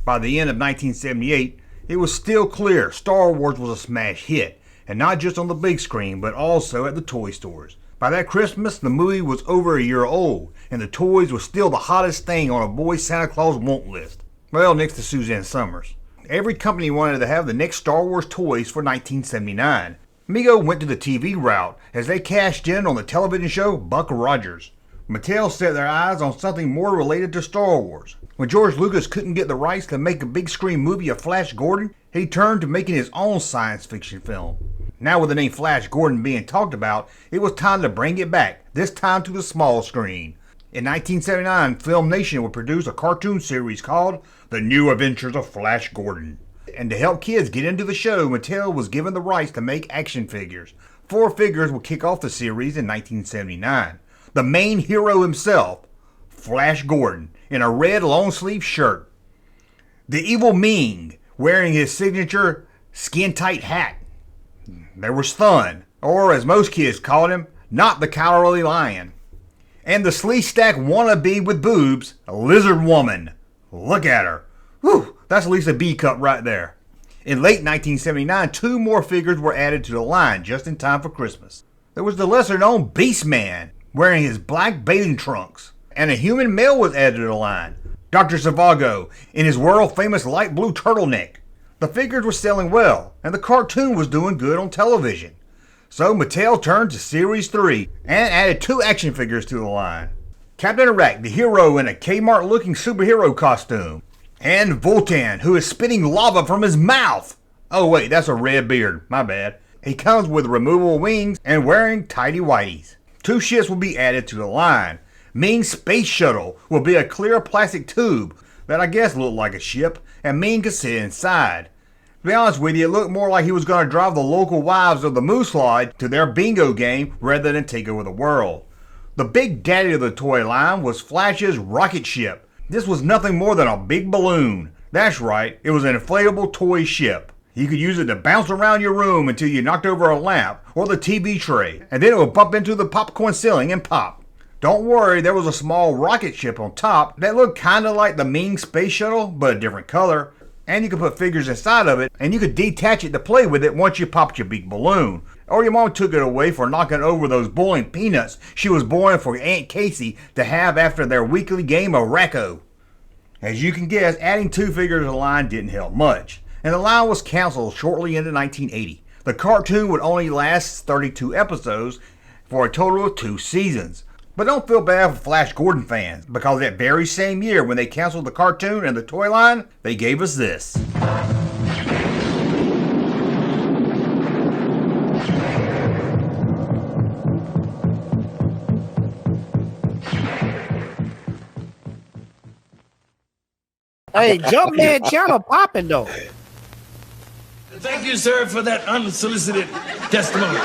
By the end of 1978, it was still clear Star Wars was a smash hit, and not just on the big screen, but also at the toy stores. By that Christmas, the movie was over a year old, and the toys were still the hottest thing on a boy Santa Claus want list. Well, next to Suzanne Summers. Every company wanted to have the next Star Wars toys for 1979. Mego went to the TV route as they cashed in on the television show Buck Rogers. Mattel set their eyes on something more related to Star Wars. When George Lucas couldn't get the rights to make a big screen movie of Flash Gordon, he turned to making his own science fiction film. Now with the name Flash Gordon being talked about, it was time to bring it back, this time to the small screen. In 1979, Film Nation would produce a cartoon series called The New Adventures of Flash Gordon. And to help kids get into the show, Mattel was given the rights to make action figures. 4 figures would kick off the series in 1979. The main hero himself, Flash Gordon, in a red long-sleeve shirt. The evil Ming, wearing his signature skin-tight hat. There was Thun, or as most kids called him, not the Cowardly Lion. And the Sleestack wannabe with boobs, Lizard Woman. Look at her. Whew, that's at least a B cup right there. In late 1979, 2 more figures were added to the line just in time for Christmas. There was the lesser-known Beast Man, wearing his black bathing trunks, and a human male was added to the line, Dr. Zhivago, in his world-famous light blue turtleneck. The figures were selling well, and the cartoon was doing good on television. So Mattel turned to Series 3 and added 2 action figures to the line. Captain Iraq, the hero in a Kmart-looking superhero costume, and Voltan, who is spitting lava from his mouth. Oh wait, that's a red beard, my bad. He comes with removable wings and wearing tighty-whities. 2 ships will be added to the line. Ming's space shuttle will be a clear plastic tube that I guess looked like a ship, and Ming could sit inside. To be honest with you, it looked more like he was going to drive the local wives of the Moose Lodge to their bingo game rather than take over the world. The big daddy of the toy line was Flash's rocket ship. This was nothing more than a big balloon. That's right, it was an inflatable toy ship. You could use it to bounce around your room until you knocked over a lamp or the TV tray, and then it would bump into the popcorn ceiling and pop. Don't worry, there was a small rocket ship on top that looked kinda like the Ming space shuttle, but a different color. And you could put figures inside of it, and you could detach it to play with it once you popped your big balloon. Or your mom took it away for knocking over those boiling peanuts she was boiling for Aunt Casey to have after their weekly game of Racco. As you can guess, adding 2 figures to the line didn't help much, and the line was canceled shortly into 1980. The cartoon would only last 32 episodes for a total of 2 seasons. But don't feel bad for Flash Gordon fans, because that very same year when they canceled the cartoon and the toy line, they gave us this. Hey, Junkman channel popping though. Thank you, sir, for that unsolicited testimony.